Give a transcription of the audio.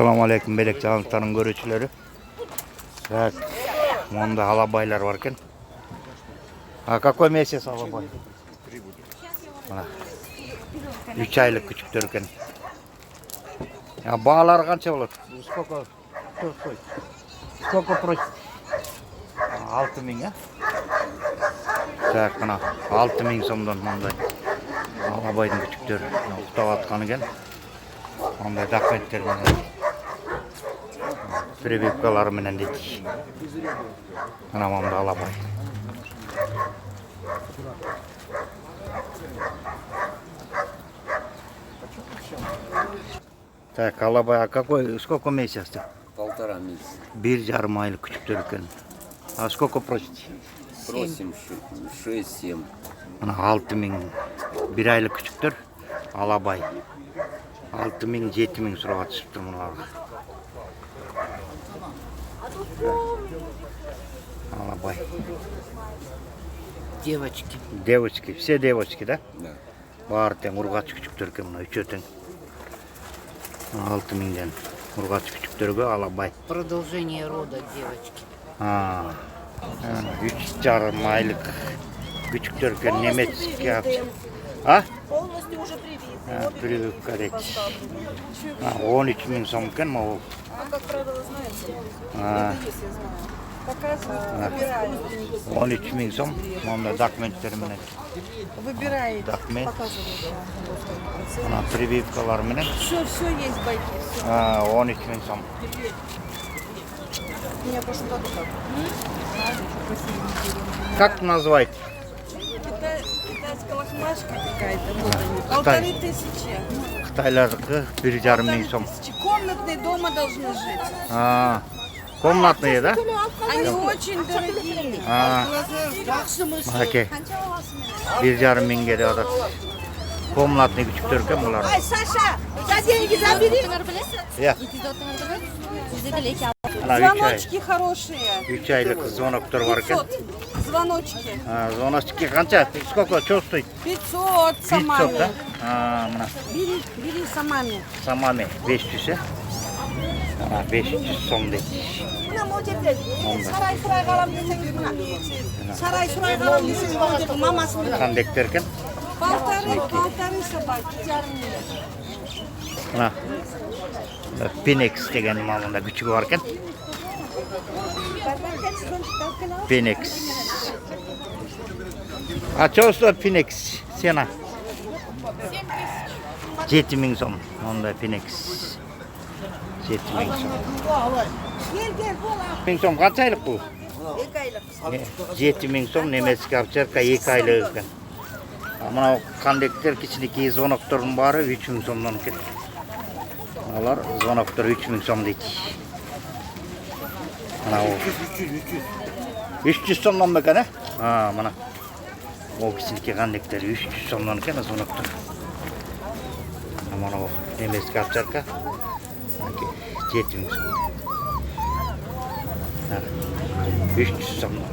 Assalamu alaikum belek çalıkların görücüleri. Так, монда алабайлар бар екен. А какой месяц алабай? Мына 3 айлық күчүктөр екен. Бағалары қанша болады? Сколько? Сколько просит? 6000, а? Так, мына 6000 сомдон мондай алабайдың күчүктөрү уктап аткан экен. Мондай документтер менен прививкалары менен дейт. Мына монда алабай. Так, алабай, а какой, сколько месяцев? 1,5 месяца. 1,5 айлық күчүктөр экен. А сколько просите? Просим 6-7. Мына 6000 1 айлық күчүктөр алабай. 6000-7000 сурап атышыптыр муналарга. Алабай. Девочки. Девочки, все девочки, да? Да. Бар тең ургач күчүктөр экен мына үчөө тең. 6000ден ургач күчүктөргө алабай. Продолжение рода девочки. 3,5 айлық күчүктөр экен немецкий. А? Полностью уже привиты. Прививка дейт. 13000 сом экен могу. А как правило, знаете? А. Если я знаю. Показывают, выбираете. 13000 сом. Монда документтер менен. Выбираете. Документ. Показываете. Мына прививкалар менен. Все есть, байки. Все. 13000 сом. Меня прошлом году так. Как называть? Китайская лохмашка какая-то. 1500. Кытайлардыкы 1,5 сом. Комнатные дома должны жить. Комнатные, да? Они очень дорогие. Окей. 1,5 миңге деп атат. Комнатный күчүктөр экен булар. Ай, Саша, за деньги забери. Я. Звоночки хорошие. 3 айлык звоноктор бар экен. 500 звоночки. Звоночки канча? Сколько? Что стоит? 500 500, самами. да? Мына. Бери самами. Самами 500, 500 сом дейт. Сарай қалам десеңіз мына. Сарай қалам десеңіз мамасы. Кандектер экен. Полторы собаки. Мына. Пенекс деген мамында күчүгү бар экен. Пенекс. А что стоит Пенекс? Цена? 7000 сом. Монда Пенекс. 7000 сом. 1000 сом канча айлык бул? 2 айлық. 7000 сом немецкий овчарка 2 айлык экен. Мына кандектер кичинекей звоноктордун баары 3000 сомдон экен. Алар звоноктор 3000 сом дейт. Мына 300 сомдон бекен, э? Мына. Ол кичинекей кандектер 300 сомдон экен звоноктор. Мына немецкий овчарка 7000 сом. 300 сомдон.